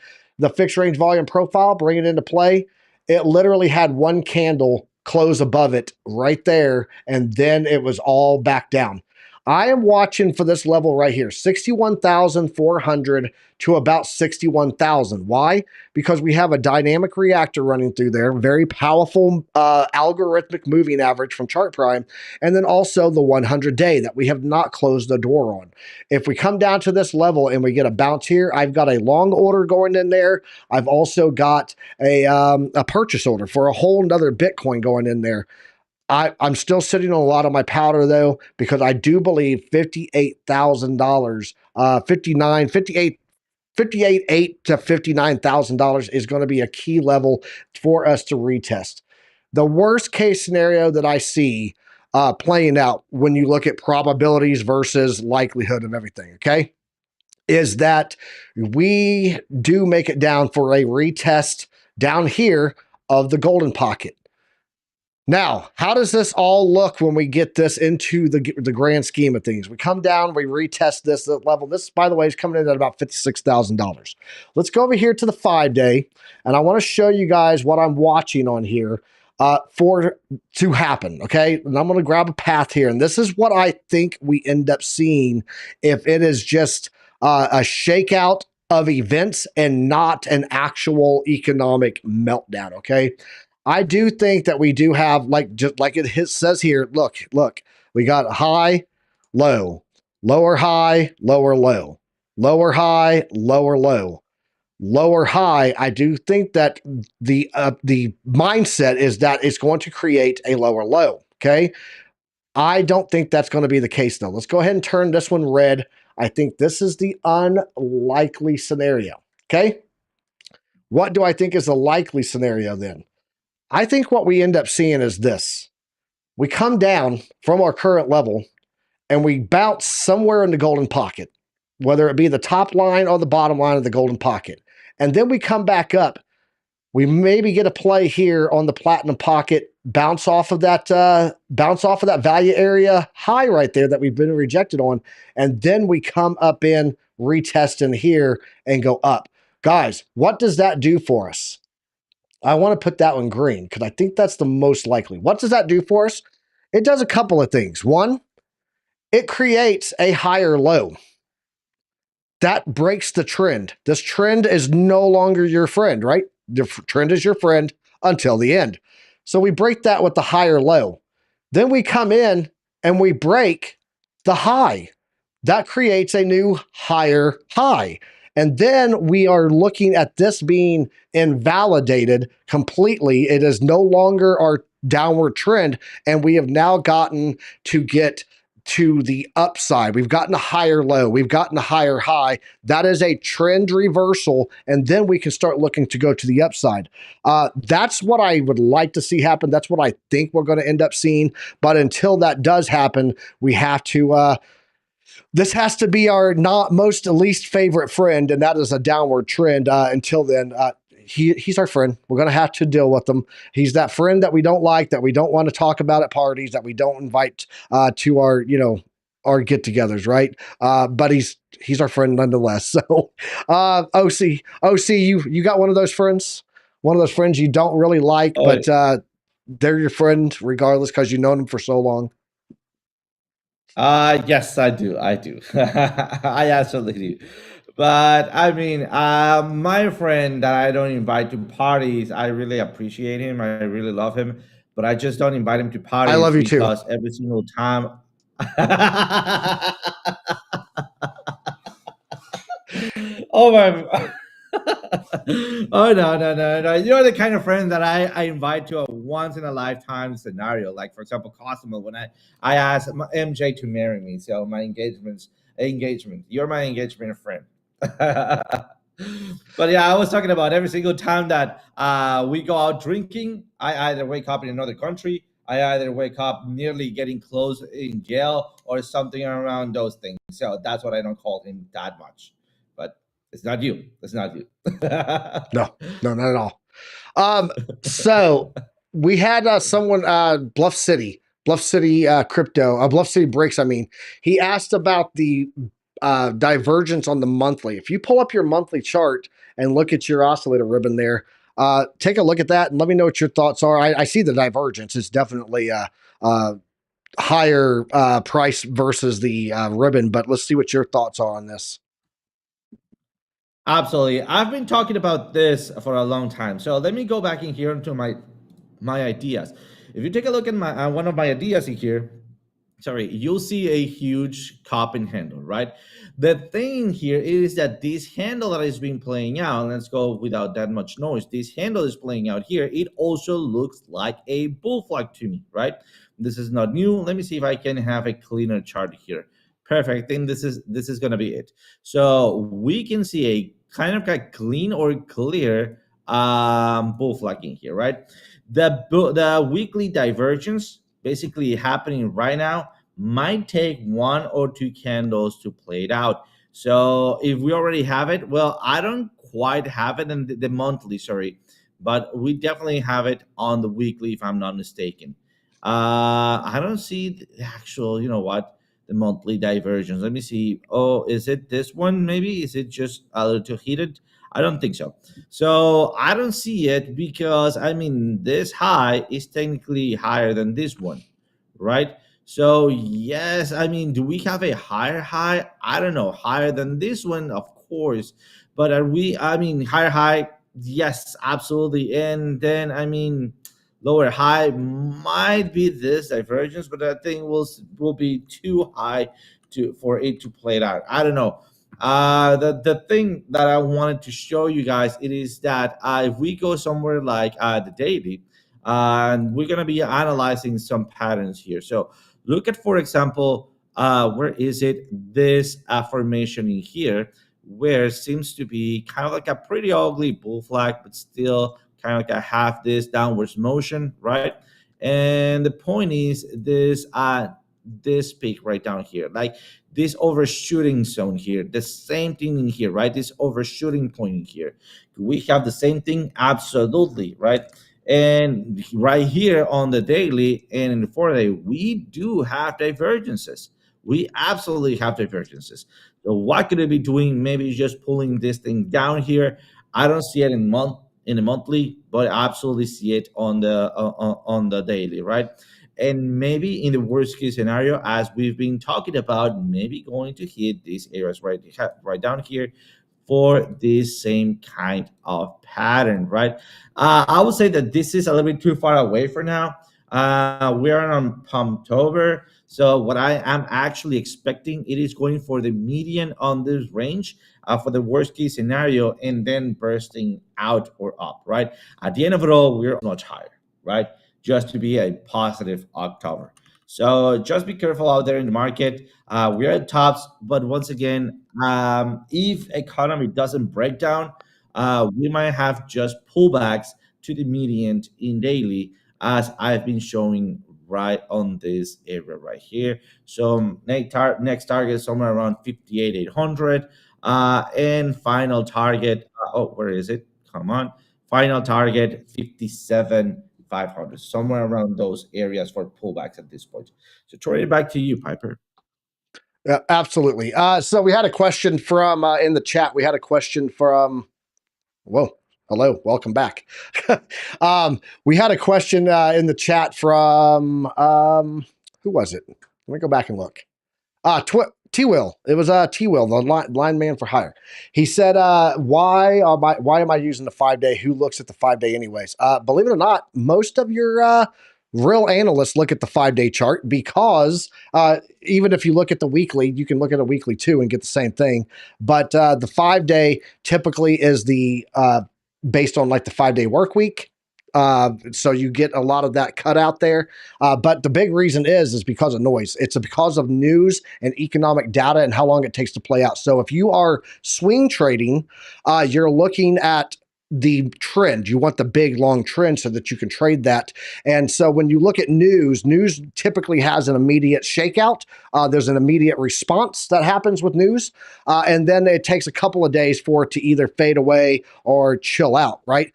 fixed range volume profile, bring it into play. It literally had one candle close above it right there, and then it was all back down. I am watching for this level right here, 61,400 to about 61,000. Why? Because we have a dynamic reactor running through there, very powerful algorithmic moving average from Chart Prime, and then also the 100-day that we have not closed the door on. If we come down to this level and we get a bounce here, I've got a long order going in there. I've also got a purchase order for a whole another Bitcoin going in there. I'm still sitting on a lot of my powder though, because I do believe $58,000, 58 to $59,000 is going to be a key level for us to retest. The worst case scenario that I see playing out when you look at probabilities versus likelihood of everything, okay, is that we do make it down for a retest down here of the golden pocket. Now, how does this all look when we get this into the grand scheme of things? We come down, we retest this level. This, by the way, is coming in at about $56,000. Let's go over here to the 5-day, and I want to show you guys what I'm watching on here for to happen, okay? And I'm going to grab a path here, and this is what I think we end up seeing if it is just a shakeout of events and not an actual economic meltdown, okay? I do think that we do have, like, just like it says here, look, we got high, low, lower high, lower low, lower high, lower low, lower high. I do think that the mindset is that it's going to create a lower low, okay? I don't think that's going to be the case, though. Let's go ahead and turn this one red. I think this is the unlikely scenario, okay? What do I think is the likely scenario then? I think what we end up seeing is this. We come down from our current level and we bounce somewhere in the golden pocket, whether it be the top line or the bottom line of the golden pocket. And then we come back up. We maybe get a play here on the platinum pocket, bounce off of that value area high right there that we've been rejected on. And then we come up in, retest in here and go up. Guys, what does that do for us? I want to put that one green because I think that's the most likely. What does that do for us? It does a couple of things. One, it creates a higher low. That breaks the trend. This trend is no longer your friend, right? The trend is your friend until the end. So we break that with the higher low. Then we come in and we break the high. That creates a new higher high. And then we are looking at this being invalidated completely. It is no longer our downward trend. And we have now gotten to get to the upside. We've gotten a higher low. We've gotten a higher high. That is a trend reversal. And then we can start looking to go to the upside. That's what I would like to see happen. That's what I think we're going to end up seeing. But until that does happen, we have to this has to be our not most least favorite friend, and that is a downward trend. Until then, he's our friend. We're going to have to deal with him. He's that friend that we don't like, that we don't want to talk about at parties, that we don't invite to our our get-togethers, right? But he's our friend nonetheless. So, OC, you got one of those friends you don't really like, Oh, but they're your friend regardless because you've known them for so long. yes, I do. I do. I absolutely do. But I mean, my friend that I don't invite to parties, I really appreciate him. I really love him, but I just don't invite him to I parties love you too. because every single time. Oh my. Oh no. You're the kind of friend that I invite to a once in a lifetime scenario. Like for example, Cosmo, when I asked MJ to marry me, so my engagement. You're my engagement friend. But yeah, I was talking about every single time that we go out drinking. I either wake up in another country. I either wake up nearly getting close in jail or something around those things. So that's what I don't call him that much. But it's not you. It's not you. No, no, not at all. So we had someone, Bluff City crypto, Bluff City breaks. I mean, he asked about the divergence on the monthly. If you pull up your monthly chart and look at your oscillator ribbon there, take a look at that and let me know what your thoughts are. I see the divergence. It's definitely higher price versus the ribbon, but let's see what your thoughts are on this. Absolutely. I've been talking about this for a long time. So let me go back in here into my ideas. If you take a look at my one of my ideas in here, sorry, you'll see a huge cupping handle, right? The thing here is that this handle that is being playing out, let's go without that much noise. This handle is playing out here. It also looks like a bull flag to me, right? This is not new. Let me see if I can have a cleaner chart here. Perfect. I think this is gonna be it. So we can see a kind of like clean or clear bull flagging here, right? The weekly divergence basically happening right now might take one or two candles to play it out. So if we already have it, well, I don't quite have it in the monthly, sorry, but we definitely have it on the weekly, if I'm not mistaken. I don't see the actual, you know what, the monthly divergence. Let me see. Oh, is it this one? Maybe is it just a little too heated? I don't think so. So I don't see it because I mean this high is technically higher than this one, right? So yes, I mean, do we have a higher high? I don't know, higher than this one, of course. But are we? I mean, higher high? Yes, absolutely. And then I mean, lower high might be this divergence, but I think will be too high to for it to play it out. I don't know. The thing that I wanted to show you guys it is that if we go somewhere like the daily, and we're gonna be analyzing some patterns here. So look at, for example, where is it? This affirmation in here, where seems to be kind of like a pretty ugly bull flag, but still kind of like a half this downwards motion, right? And the point is this peak right down here, like this overshooting zone here, the same thing in here, right? This overshooting point in here. We have the same thing, absolutely, right? And right here on the daily and in the 4 day, we do have divergences. We absolutely have divergences. So what could it be doing? Maybe just pulling this thing down here. I don't see it in the monthly, but I absolutely see it on the daily, right? And maybe in the worst case scenario, as we've been talking about, maybe going to hit these areas right down here for this same kind of pattern, right? I would say that this is a little bit too far away for now. We are on Pumptober, so what I am actually expecting, it is going for the median on this range, for the worst case scenario, and then bursting out or up. Right at the end of it all, we're much higher. Right, just to be a positive October. So just be careful out there in the market. We're at tops, but once again, if economy doesn't break down, we might have just pullbacks to the median in daily, as I've been showing right on this area right here. So next target is somewhere around 58,800, and final target. Oh, where is it? Come on, final target 57,500, somewhere around those areas for pullbacks at this point. So throw it back to you, Piper. Yeah, absolutely. So we had a question from in the chat. We had a question from. Whoa, hello, welcome back. We had a question in the chat from who was it? Let me go back and look. T Will. It was T Will, the line man for hire. He said, why am I using the 5 day? Who looks at the 5 day anyways? Believe it or not, most of your real analysts look at the 5 day chart because even if you look at the weekly, you can look at a weekly too and get the same thing. But the 5 day typically is the based on like the 5 day work week. So you get a lot of that cut out there. But the big reason is because of noise. It's because of news and economic data and how long it takes to play out. So if you are swing trading, you're looking at the trend. You want the big long trend so that you can trade that. And so when you look at news typically has an immediate shakeout. There's an immediate response that happens with news. And then it takes a couple of days for it to either fade away or chill out, right?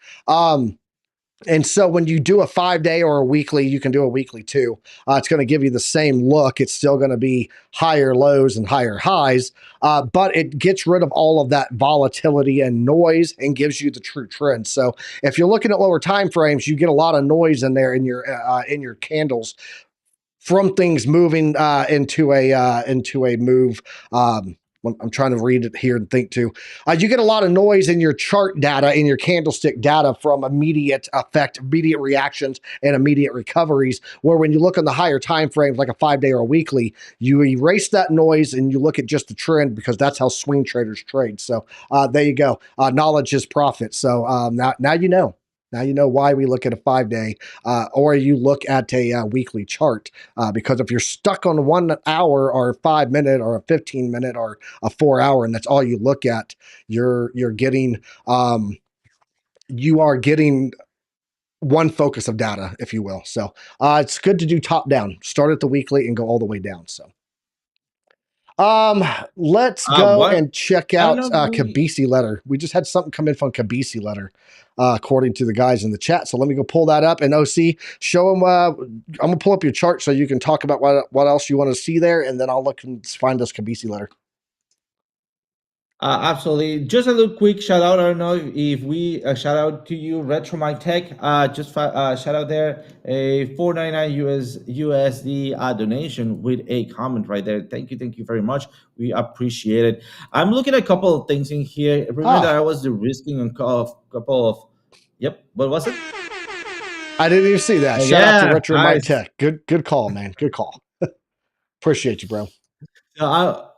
And so when you do a 5 day or a weekly, you can do a weekly too. It's going to give you the same look. It's still going to be higher lows and higher highs, but it gets rid of all of that volatility and noise and gives you the true trend. So if you're looking at lower time frames, you get a lot of noise in there in your candles from things moving into a move. I'm trying to read it here and think too. You get a lot of noise in your chart data, in your candlestick data from immediate effect, immediate reactions, and immediate recoveries. Where when you look on the higher time frames, like a 5 day or a weekly, you erase that noise and you look at just the trend because that's how swing traders trade. So there you go. Knowledge is profit. So now you know. Now you know why we look at a 5 day or you look at a weekly chart. Because if you're stuck on 1 hour or a 5 minute or a 15 minute or a 4 hour, and that's all you look at, you're getting you are getting one focus of data, if you will. So it's good to do top down. Start at the weekly and go all the way down. So um, let's go What? and check I don't out know if we. Kabisi letter. We just had something come in from Kabisi letter, according to the guys in the chat. So let me go pull that up and OC show them. I'm gonna pull up your chart so you can talk about what else you want to see there, and then I'll look and find this Kabisi letter. Absolutely. Just a little quick shout out. I don't know if we shout out to you, Retro My Tech. Shout out there a 499 USD donation with a comment right there. Thank you very much. We appreciate it. I'm looking at a couple of things in here. Remember that Ah, I was risking a couple of. Yep. What was it? I didn't even see that. Shout out to Yeah. Retro My Nice. Tech. Good call, man. Good call. Appreciate you, bro. So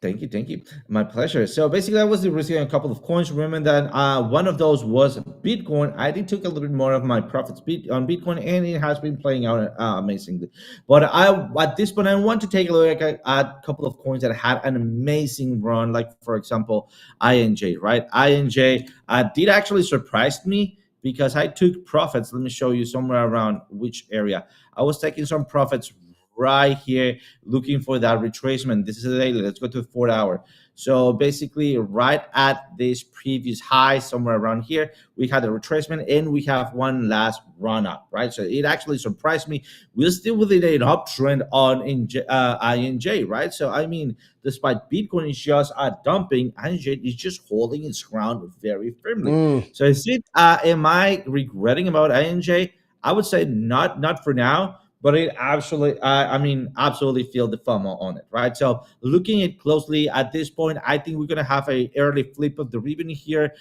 thank you. My pleasure. So basically, I was receiving a couple of coins. Remember that one of those was Bitcoin. I did took a little bit more of my profits on Bitcoin, and it has been playing out amazingly. But at this point, I want to take a look at a couple of coins that had an amazing run. Like for example, INJ. Right, INJ did actually surprise me because I took profits. Let me show you somewhere around which area. I was taking some profits right here looking for that retracement. This is a daily. Let's go to the 4 hour. So basically, right at this previous high, somewhere around here, we had a retracement and we have one last run up, right? So it actually surprised me. We're still within an uptrend on INJ, right? So I mean, despite Bitcoin is just dumping, INJ is just holding its ground very firmly. Mm, So is it? Am I regretting about INJ? I would say not for now, but it actually, I mean, absolutely feel the FOMO on it, right? So looking at closely at this point, I think we're gonna have a early flip of the ribbon here,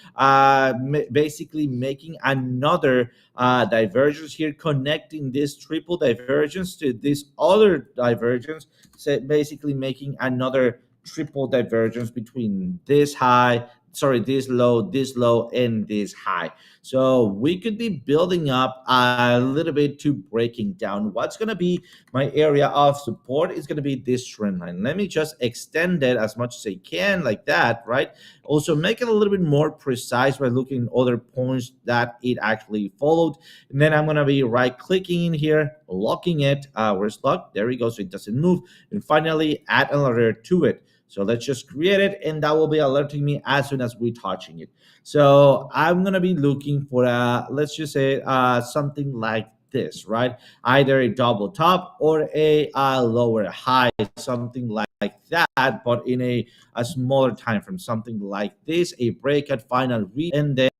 basically making another divergence here, connecting this triple divergence to this other divergence, so basically making another triple divergence between this high, sorry, this low, and this high. So we could be building up a little bit to breaking down. What's going to be my area of support is going to be this trend line. Let me just extend it as much as I can, like that, right? Also make it a little bit more precise by looking at other points that it actually followed. And then I'm going to be right clicking in here, locking it. Where's locked? There we go. So it doesn't move. And finally add an alert to it. So let's just create it, and that will be alerting me as soon as we're touching it. So I'm gonna be looking for let's just say something like this, right? Either a double top or a lower high, something like that, but in a smaller time frame, something like this, a break at final read, and then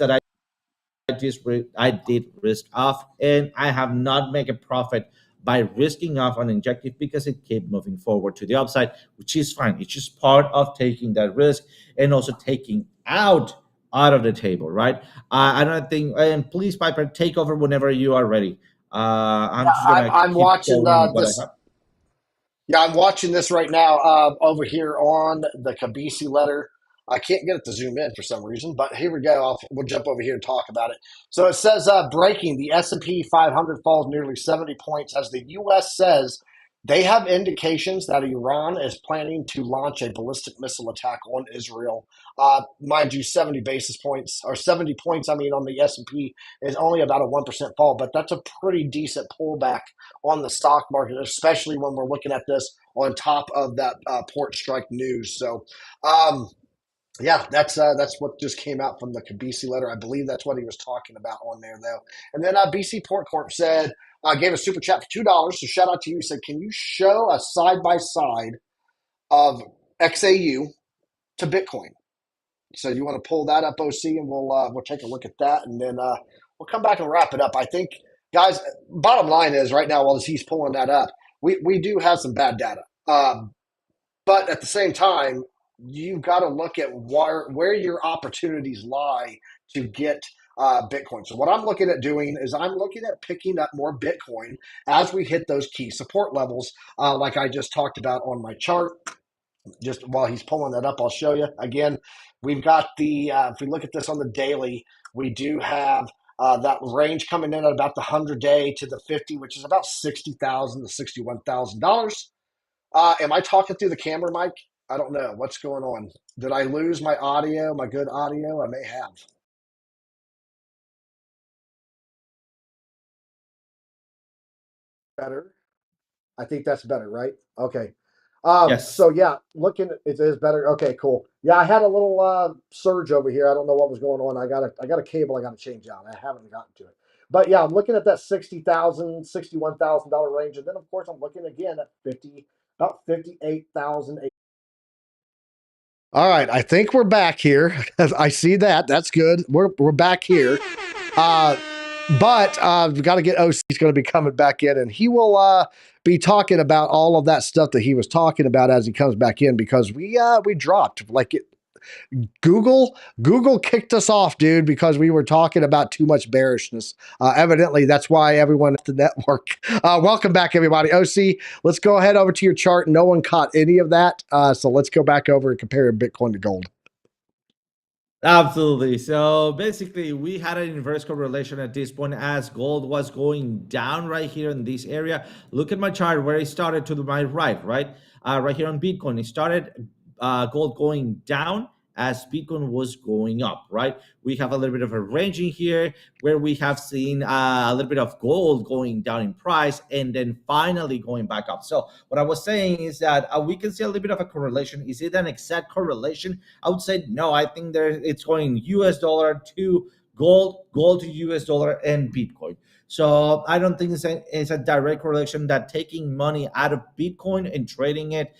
that I did risk off, and I have not made a profit by risking off on injective because it kept moving forward to the upside, which is fine. It's just part of taking that risk and also taking out of the table, right? I don't think. And please, Piper, take over whenever you are ready. I'm just I'm gonna I'm keep watching going what I this. have. Yeah, I'm watching this right now over here on the Kabisi letter. I can't get it to zoom in for some reason, but here we go. We'll jump over here and talk about it. So it says breaking the S&P 500 falls nearly 70 points as the U.S. says they have indications that Iran is planning to launch a ballistic missile attack on Israel. Mind you, 70 basis points or 70 points. I mean, on the S&P is only about a 1% fall, but that's a pretty decent pullback on the stock market, especially when we're looking at this on top of that port strike news. So, yeah, that's what just came out from the Kabisi letter. I believe that's what he was talking about on there, though. And then BC Port Corp said, gave a super chat for $2. So shout out to you. He said, can you show a side by side of XAU to Bitcoin? So you want to pull that up, OC, and we'll take a look at that, and then we'll come back and wrap it up. I think, guys, bottom line is right now while he's pulling that up, we do have some bad data, but at the same time, you've got to look at where your opportunities lie to get Bitcoin. So what I'm looking at doing is I'm looking at picking up more Bitcoin as we hit those key support levels, like I just talked about on my chart. Just while he's pulling that up, I'll show you. Again, we've got if we look at this on the daily, we do have that range coming in at about the 100-day to the 50, which is about $60,000 to $61,000. Am I talking through the camera, Mike? I don't know. What's going on? Did I lose my audio, my good audio? I may have. Better. I think that's better, right? Okay. Yes. So yeah, looking it is better. Okay, cool. Yeah, I had a little surge over here. I don't know what was going on. I got a cable I got to change out. I haven't gotten to it. But yeah, I'm looking at that $61,000 range, and then of course I'm looking again at about 58,000. All right, I think we're back here. I see that. That's good. We're back here. Uh, but we've got to get OC. He's going to be coming back in, and he will be talking about all of that stuff that he was talking about as he comes back in because we dropped like it. Google kicked us off, dude, because we were talking about too much bearishness. Evidently, that's why everyone at the network. Welcome back, everybody. OC, let's go ahead over to your chart. No one caught any of that, so let's go back over and compare Bitcoin to gold. Absolutely. So basically, we had an inverse correlation at this point as gold was going down right here in this area. Look at my chart where it started to my right, right? Right here on Bitcoin, it started gold going down as Bitcoin was going up, right? We have a little bit of a range in here where we have seen a little bit of gold going down in price and then finally going back up. So what I was saying is that we can see a little bit of a correlation. Is it an exact correlation? I would say no. I think it's going US dollar to gold, gold to US dollar, and Bitcoin. So I don't think it's a direct correlation that taking money out of Bitcoin and trading it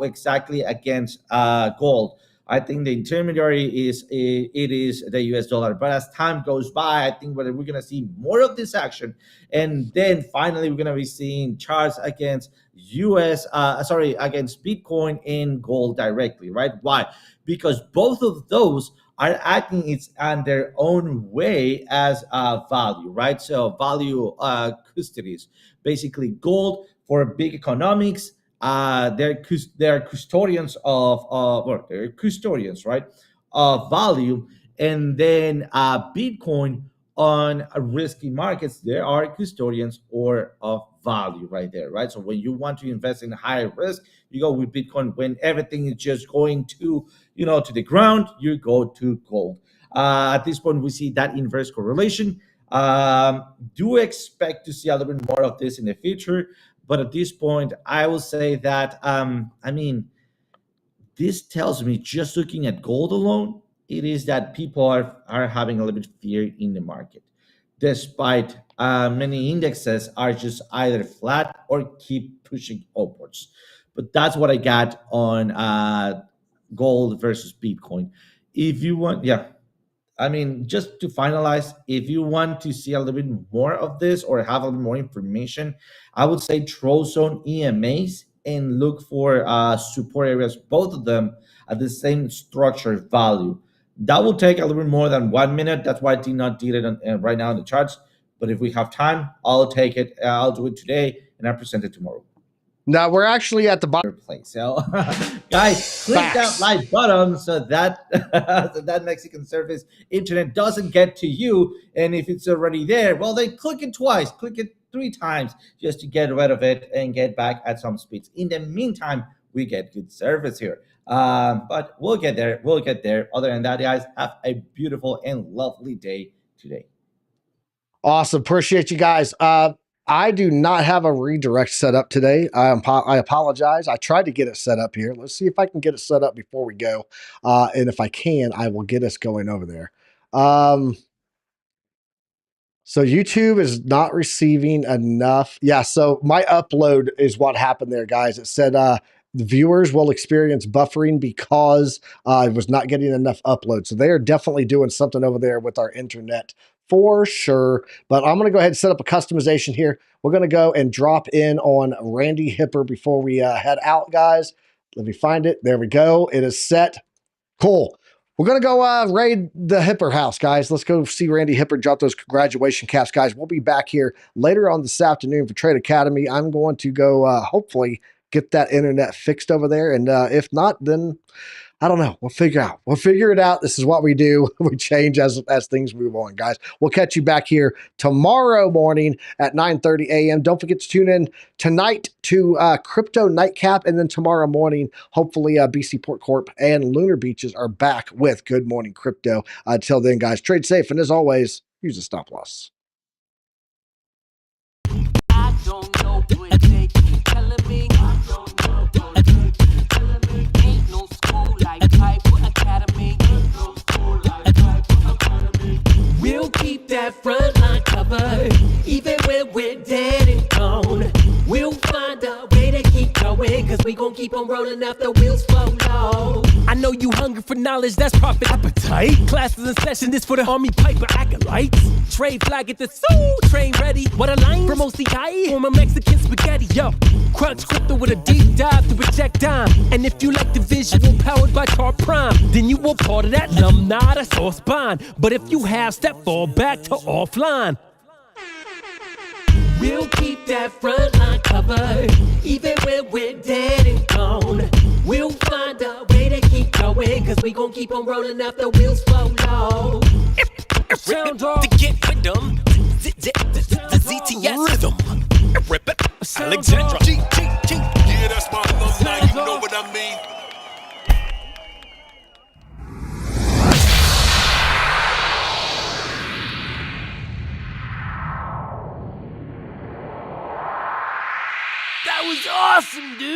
exactly against gold. I think the intermediary is it is the US dollar. But as time goes by, I think we're going to see more of this action, and then finally we're going to be seeing charts against against Bitcoin and gold directly, right? Why? Because both of those are acting it's on their own way as value, right? So value custodies, basically gold for big economics. They're custodians of or they're custodians, right, of value, and then Bitcoin on risky markets, there are custodians or of value right there, right? So when you want to invest in high risk, you go with Bitcoin. When everything is just going to to the ground, you go to gold. At this point, we see that inverse correlation. Do expect to see a little bit more of this in the future, but at this point, I will say that this tells me, just looking at gold alone, it is that people are having a little bit of fear in the market, despite many indexes are just either flat or keep pushing upwards. But that's what I got on gold versus Bitcoin. If you want, yeah, just to finalize, if you want to see a little bit more of this or have a little more information, I would say throw some EMAs and look for support areas, both of them at the same structure value. That will take a little bit more than 1 minute. That's why I did not do it right now in the charts. But if we have time, I'll take it. I'll do it today and I'll present it tomorrow. Now we're actually at the bottom. Place. So, guys, click that like button so that so that Mexican service internet doesn't get to you. And if it's already there, well, then click it twice, click it 3 times just to get rid of it and get back at some speeds. In the meantime, we get good service here. But we'll get there. We'll get there. Other than that, guys, have a beautiful and lovely day today. Awesome. Appreciate you guys. I do not have a redirect set up today. I apologize. I tried to get it set up here. Let's see if I can get it set up before we go. And if I can, I will get us going over there. So YouTube is not receiving enough. Yeah, so my upload is what happened there, guys. It said the viewers will experience buffering because it was not getting enough upload. So they are definitely doing something over there with our internet for sure. But I'm going to go ahead and set up a customization here. We're going to go and drop in on Randy Hipper before we head out, guys. Let me find it. There we go. It is set. Cool. We're going to go raid the Hipper house, guys. Let's go see Randy Hipper drop those graduation caps, guys. We'll be back here later on this afternoon for Trade Academy. I'm going to go hopefully get that internet fixed over there. And if not, then I don't know. We'll figure it out. This is what we do. We change as things move on, guys. We'll catch you back here tomorrow morning at 9:30 a.m. Don't forget to tune in tonight to Crypto Nightcap, and then tomorrow morning, hopefully BC Port Corp and Lunar Beaches are back with Good Morning Crypto. Until then, guys, trade safe, and as always, use a stop loss. I don't know what they keep telling me. I don't know what they keep telling me. Ain't no school like Piper Academy. Ain't no school like Piper Academy. We'll keep that front line covered, even when we're dead and gone. We'll find a way to keep going, cause we gon' keep on rolling after wheels fall low. I know you hungry for knowledge, that's profit appetite. Classes in session, this for the Army Piper acolytes. Trade flag at the soul, train ready. What a line from OCI, former Mexican spaghetti. Yo, crunch crypto with a deep dive to project dime. And if you like the visual powered by Car Prime, then you were part of that alumni, that's all spine. But if you have step, fall back to offline. We'll keep that front line covered, even when we're dead and gone. We'll find a way to keep going, cause we gon' keep on rolling after wheels fall low. Sound off. To get with them, the ZTS rhythm. Alexandra. Yeah, that's my alumni, you know what I mean? That was awesome, dude!